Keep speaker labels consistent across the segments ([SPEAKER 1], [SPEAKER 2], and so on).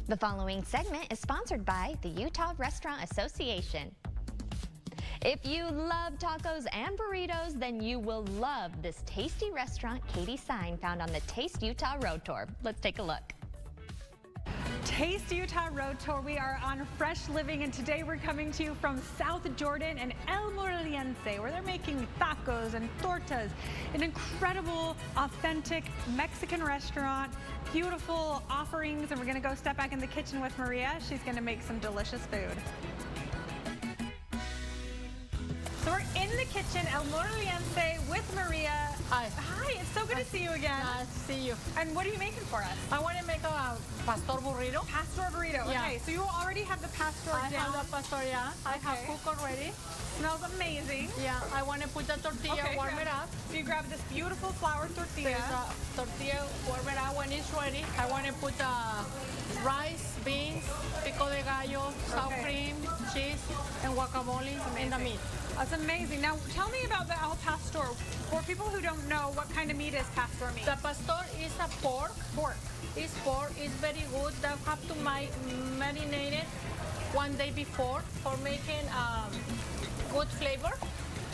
[SPEAKER 1] The following segment is sponsored by the Utah Restaurant Association. If you love tacos and burritos, then you will love this tasty restaurant, Katy Sine, found on the Taste Utah Road Tour. Let's take a look.
[SPEAKER 2] Taste Utah Road Tour. We are on Fresh Living, and today we're coming to you from South Jordan and El Morelense, where they're making tacos and tortas. An incredible, authentic Mexican restaurant. Beautiful offerings, and we're going to go step back in the kitchen with Maria. She's going to make some delicious food. So we're in the kitchen, El Morelense, with Maria.
[SPEAKER 3] Hi.
[SPEAKER 2] Hi, it's so good to see you again.
[SPEAKER 3] Nice to see you.
[SPEAKER 2] And what are you making for us?
[SPEAKER 3] I want to make a pastor burrito.
[SPEAKER 2] Pastor burrito.
[SPEAKER 3] Yeah.
[SPEAKER 2] Okay, so you already have the pastor down.
[SPEAKER 3] I have the pastor, yeah. I have cooked already.
[SPEAKER 2] Smells amazing.
[SPEAKER 3] Yeah, I want to put the tortilla, warm it up.
[SPEAKER 2] So you grab this beautiful flour tortilla.
[SPEAKER 3] Tortilla, warm it up when it's ready. I want to put rice, beans, pico de gallo, sour cream, cheese, and guacamole in the meat.
[SPEAKER 2] That's amazing. Now, tell me about the al pastor. For people who don't know, what kind of meat is pastor meat?
[SPEAKER 3] The pastor is a pork.
[SPEAKER 2] Pork.
[SPEAKER 3] It's pork. It's very good. They have to marinate it one day before for making good flavor.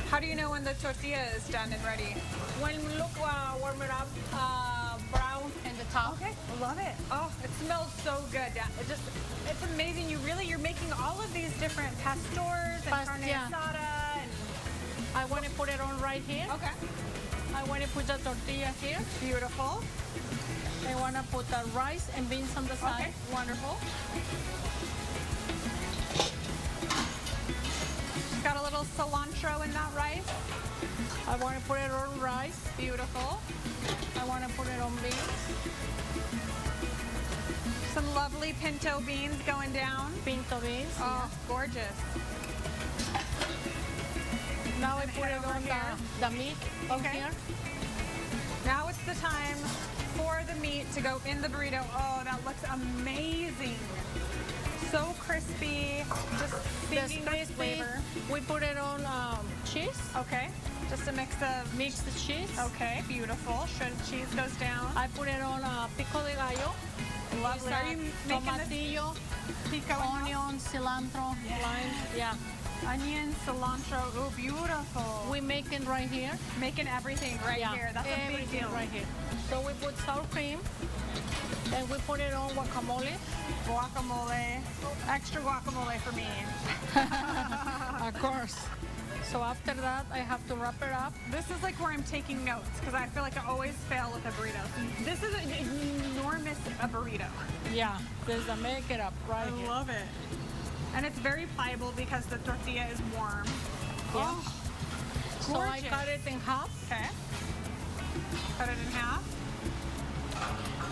[SPEAKER 2] How do you know when the tortilla is done and ready?
[SPEAKER 3] When look, warm it up, brown in the top.
[SPEAKER 2] Okay, love it. Oh, it smells so good. Yeah, it's amazing. You're making all of these different pastors and carne asada. And
[SPEAKER 3] I want to put it on right here.
[SPEAKER 2] Okay.
[SPEAKER 3] I want to put the tortilla here.
[SPEAKER 2] Beautiful.
[SPEAKER 3] I want to put the rice and beans on the side.
[SPEAKER 2] Okay, wonderful. Got a little cilantro in that rice.
[SPEAKER 3] I want to put it on rice.
[SPEAKER 2] Beautiful.
[SPEAKER 3] I want to put it on beans.
[SPEAKER 2] Some lovely pinto beans going down.
[SPEAKER 3] Pinto beans.
[SPEAKER 2] Oh, gorgeous.
[SPEAKER 3] Now I put it on the meat in here.
[SPEAKER 2] Now it's the time for the meat to go in the burrito. Oh, that looks amazing. So crispy, just stinging with flavor.
[SPEAKER 3] We put it on cheese.
[SPEAKER 2] Okay, just a mix of
[SPEAKER 3] mixed cheese.
[SPEAKER 2] Okay, beautiful. Shredded cheese goes down.
[SPEAKER 3] I put it on pico de gallo.
[SPEAKER 2] Lovely. Are you making
[SPEAKER 3] tomatillo,
[SPEAKER 2] pico
[SPEAKER 3] onion, cilantro, lime. Yeah.
[SPEAKER 2] Onion, cilantro. Oh, beautiful.
[SPEAKER 3] We make it right here.
[SPEAKER 2] Making everything right here. That's a big deal.
[SPEAKER 3] Right here. So we put sour cream. Then we put it on guacamole.
[SPEAKER 2] Guacamole. Extra guacamole for me.
[SPEAKER 3] Of course. So after that, I have to wrap it up.
[SPEAKER 2] This is like where I'm taking notes because I feel like I always fail with a burrito. This is an enormous burrito.
[SPEAKER 3] Yeah, there's a make it up right here.
[SPEAKER 2] I love it. And it's very pliable because the tortilla is warm.
[SPEAKER 3] Yeah.
[SPEAKER 2] Oh,
[SPEAKER 3] so I cut it in half.
[SPEAKER 2] Okay. Cut it in half.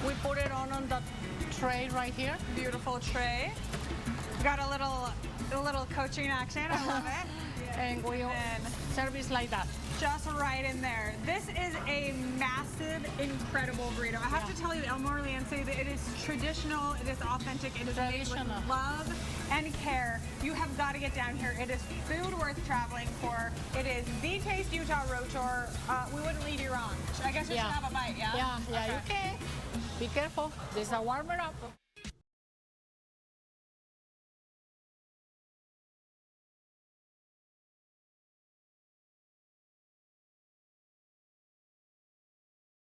[SPEAKER 3] We put it on the tray right here.
[SPEAKER 2] Beautiful tray. Got a little coaching action. I love it.
[SPEAKER 3] And we serve it like that.
[SPEAKER 2] Just right in there. This is a massive, incredible burrito. I have to tell you, El Morelense, that it is traditional, it is authentic, it is made with love and care. You have got to get down here. It is food worth traveling for. It is the Taste Utah Road Tour. We wouldn't leave you wrong. I guess we should have a bite, yeah?
[SPEAKER 3] Yeah, okay. You can. Be careful. There's a warmer up.